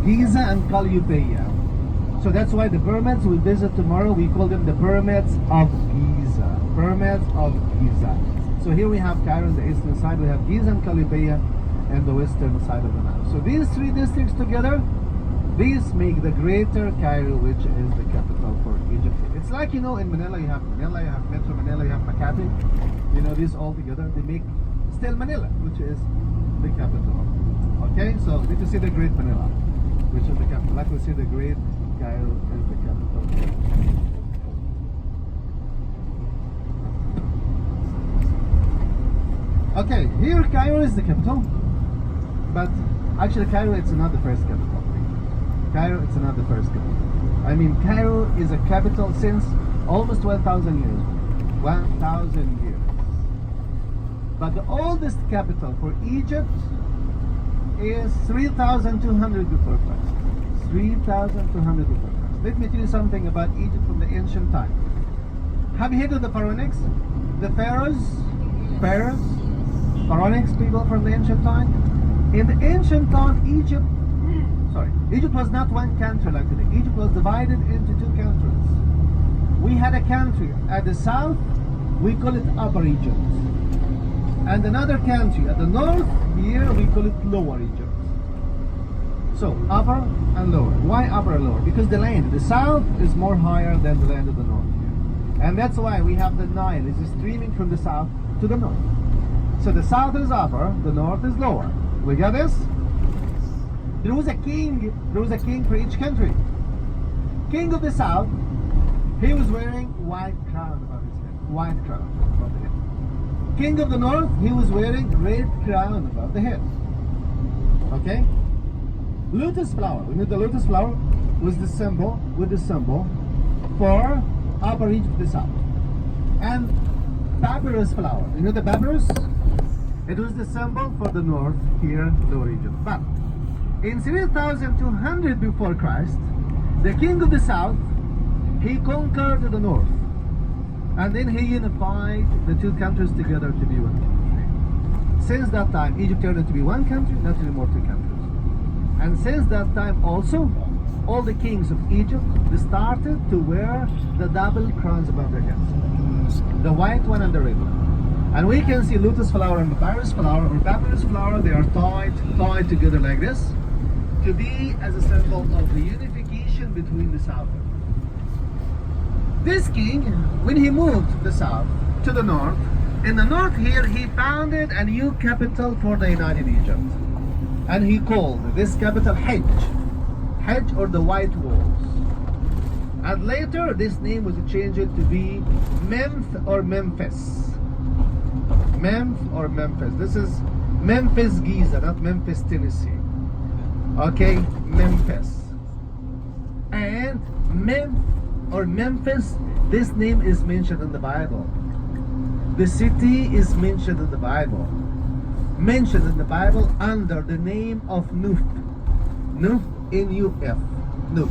Giza and Calliopeia. So that's why the pyramids we visit tomorrow, we call them the pyramids of Giza. Pyramids of Giza. So here we have Cairo on the eastern side, we have Giza and Calliopeia and the western side of the Nile. So these three districts together, these make the greater Cairo, which is the capital for Egypt. It's like, you know, in Manila you have Metro Manila, you have Makati. You know, these all together, they make still Manila, which is the capital. Okay, so need to see the Great Manila, which is the capital. Like we see the Great Cairo is the capital. Okay, here Cairo is the capital, but actually Cairo it's not the first capital. Cairo it's not the first capital. I mean, Cairo is a capital since almost 12,000 years. 1,000 years. But the oldest capital for Egypt is 3,200 before Christ. 3,200 before Christ. Let me tell you something about Egypt from the ancient time. Have you heard of the Pharaonics? The pharaohs? Pharaonics people from the ancient time? In the ancient time, Egypt was not one country like today. Egypt was divided into two countries. We had a country at the south, we call it Upper Egypt. And another country at the north, here we call it Lower Egypt. So, upper and lower. Why upper and lower? Because the land, the south is more higher than the land of the north here. And that's why we have the Nile is streaming from the south to the north. So the south is upper, the north is lower. We got this? There was a king for each country. King of the south, he was wearing white crown above his head. White crown above the head. King of the north, he was wearing red crown above the head. Okay? Lotus flower. We know the lotus flower was the symbol for Upper Egypt, the south. And papyrus flower. You know the papyrus? It was the symbol for the north here, Lower Egypt. But in 3,200 before Christ, the king of the south, he conquered the north. And then he unified the two countries together to be one country. Since that time, Egypt turned to be one country, not anymore two countries. And since that time also, all the kings of Egypt, they started to wear the double crowns above their heads. The white one and the red one. And we can see lotus flower and papyrus flower, they are tied together like this to be as a symbol of the unification between the south and north. This king, when he moved the south to the north, in the north here he founded a new capital for the United Egypt. And he called this capital Hajj or the White Walls. And later this name was changed to be Memphis or Memphis. This is Memphis, Giza, not Memphis, Tennessee. Okay, Memphis. And Memphis, this name is mentioned in the Bible. The city is mentioned in the Bible. Mentioned in the Bible under the name of Nuf. Nuf, N-U-F. Nuf.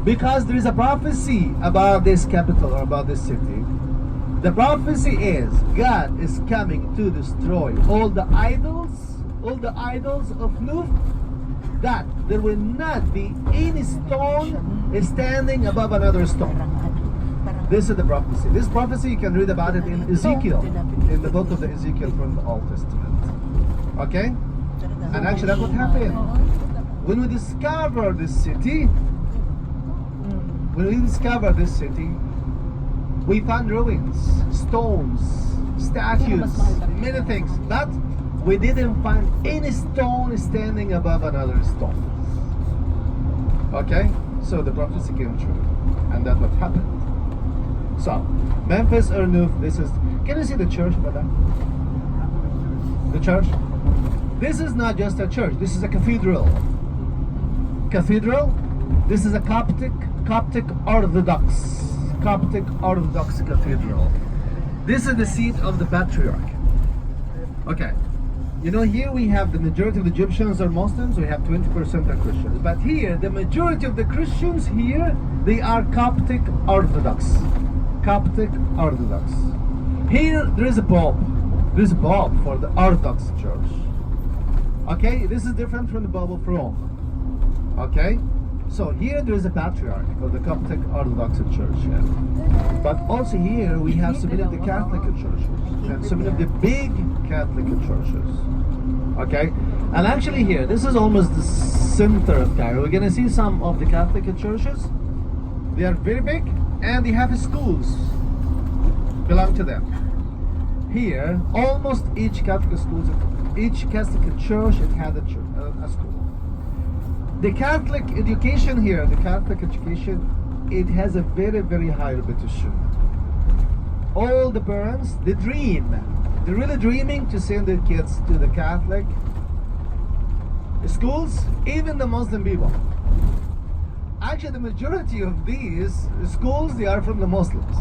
Because there is a prophecy about this capital or about this city. The prophecy is God is coming to destroy all the idols of Nuf, that there will not be any stone standing above another stone. This is the prophecy. This prophecy you can read about it in Ezekiel, in the book of the Ezekiel from the Old Testament. Okay? And actually that's what happened. When we discover this city, we found ruins, stones, statues, many things, but we didn't find any stone standing above another stone. Okay? So the prophecy came true. And that's what happened. So, Memphis or Nuf, this is, can you see the church, brother? The church? This is not just a church, this is a cathedral. Cathedral? This is a Coptic Orthodox cathedral. This is the seat of the patriarch. Okay. You know, here we have the majority of the Egyptians are Muslims, we have 20% are Christians. But here, the majority of the Christians here, they are Coptic Orthodox. Coptic Orthodox. Here, there is a Pope. There is a Pope for the Orthodox Church. Okay, this is different from the Pope of Rome. Okay? So here there is a patriarch of the Coptic Orthodox Church here. But also here we have so many of the Catholic churches and so many of the big Catholic churches. Okay? And actually here, this is almost the center of Cairo. We're gonna see some of the Catholic churches. They are very big and they have schools belong to them. Here, almost each Catholic school, each Catholic church, it had a school. The Catholic education here, the Catholic education, it has a very, very high reputation. All the parents, they dream. They're really dreaming to send their kids to the Catholic schools, even the Muslim people. Actually, the majority of these schools, they are from the Muslims.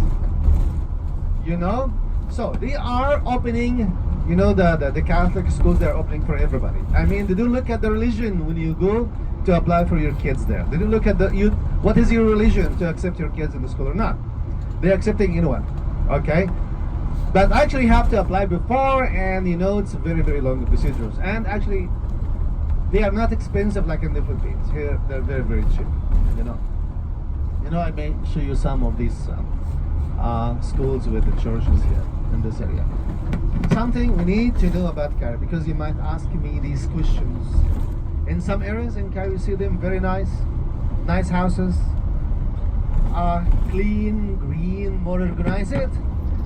You know? So, they are opening, you know, the Catholic schools, they're opening for everybody. I mean, they don't look at the religion when you go to apply for your kids there. They don't look at what is your religion to accept your kids in the school or not. They're accepting anyone, okay? But actually you have to apply before, and you know it's very, very long procedures. And actually, they are not expensive like in the Philippines. Here, they're very, very cheap, you know. You know, I may show you some of these schools with the churches here in this area. Something we need to know about Cairo, because you might ask me these questions. In some areas in Cairo, you see them very nice houses, clean, green, more organized.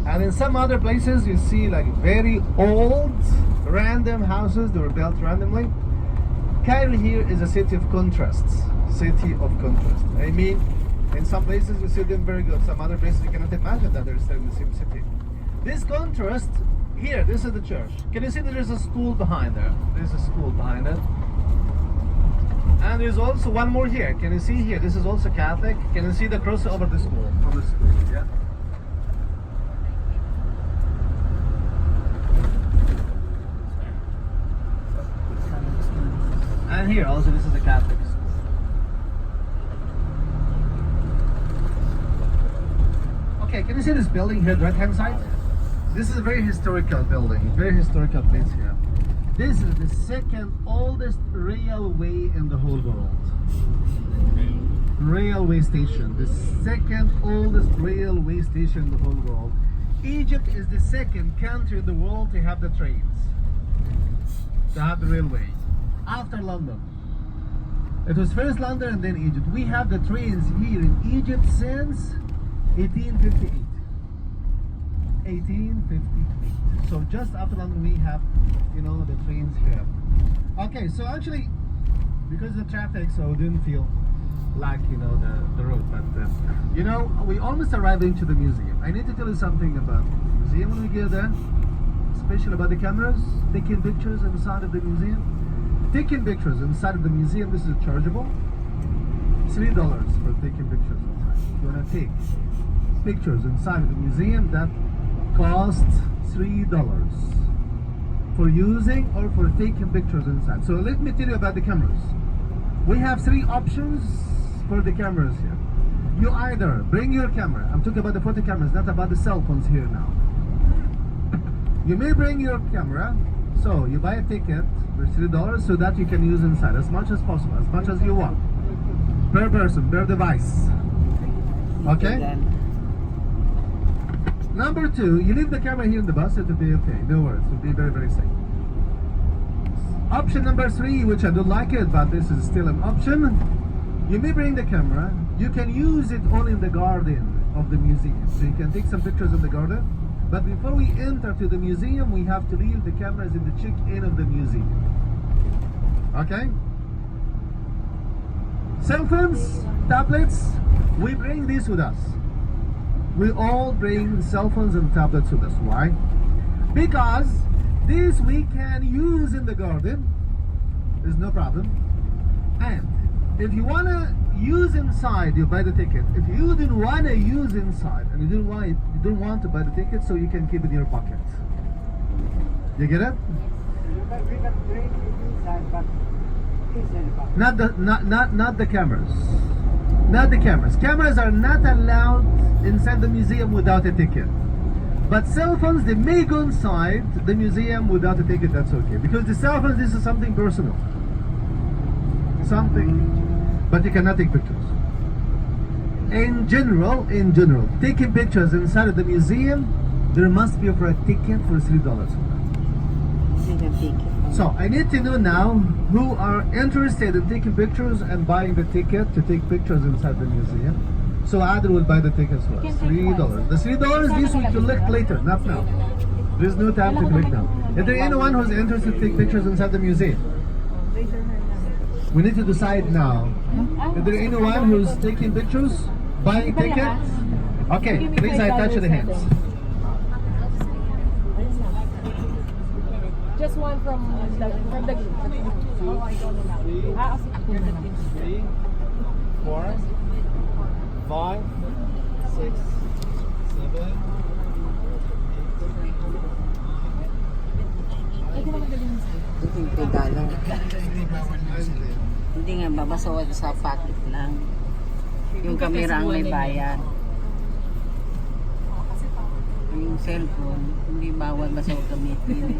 And in some other places, you see like very old, random houses that were built randomly. Cairo here is a city of contrasts. I mean, in some places you see them very good. Some other places you cannot imagine that they're still in the same city. This contrast here, this is the church. Can you see that there's a school behind there? There's a school behind it. And there's also one more here. Can you see here? This is also Catholic. Can you see the cross over the school? From the school, yeah. And here also, this is a Catholic school. Okay, can you see this building here, the right-hand side? This is a very historical building, very historical place here. This is the second oldest railway in the whole world. Railway station, the second oldest railway station in the whole world. Egypt is the second country in the world to have the trains, to have the railway, after London. It was first London and then Egypt. We have the trains here in Egypt since 1858. 1858. So just after London we have, you know, the trains here. Okay, so actually, because of the traffic, so we didn't feel like, you know, the road, but you know, we almost arriving to the museum. I need to tell you something about the museum when we get there, especially about the cameras, taking pictures inside of the museum. Taking pictures inside of the museum, this is chargeable. $3 for taking pictures inside. If you want to take pictures inside of the museum, that costs $3 for using or for taking pictures inside. So let me tell you about the cameras. We have three options for the cameras here. You either bring your camera. I'm talking about the photo cameras, not about the cell phones here now. You may bring your camera. So you buy a ticket for $3 so that you can use inside as much as possible, as much as you want, per person, per device. Okay? Number two, you leave the camera here in the bus, it will be okay. No worries, it will be very, very safe. Option number three, which I don't like it, but this is still an option. You may bring the camera. You can use it only in the garden of the museum. So you can take some pictures in the garden. But before we enter to the museum, we have to leave the cameras in the check-in of the museum. Okay? Cell phones, tablets, we bring these with us. We all bring cell phones and tablets with us. Why? Because this we can use in the garden. There's no problem. And if you want to use inside, you buy the ticket. If you didn't want to use inside and you don't want to buy the ticket, so you can keep it in your pocket. You get it? We can drink inside, but inside. Not the cameras. Not the cameras. Cameras are not allowed inside the museum without a ticket. But cell phones, they may go inside the museum without a ticket. That's okay, because the cell phones, this is something personal. Something. but you cannot take pictures. In general, taking pictures inside of the museum, there must be for a ticket for $3. So I need to know now who are interested in taking pictures and buying the ticket to take pictures inside the museum. So Adel will buy the tickets for us. $3. The $3 this we collect later, not now. There's no time to collect now. Is there anyone who's interested to take pictures inside the museum? We need to decide now. Is there anyone who's taking pictures, buying tickets? Okay, please I touch the hands. Just one from the group. Oh, I don't know. 3, 4, 5, 6, 7. $20. Hindi nga, babasawad sa packet lang. Yung camera ang may bayad. Yung cellphone, hindi bawal basta gamitin.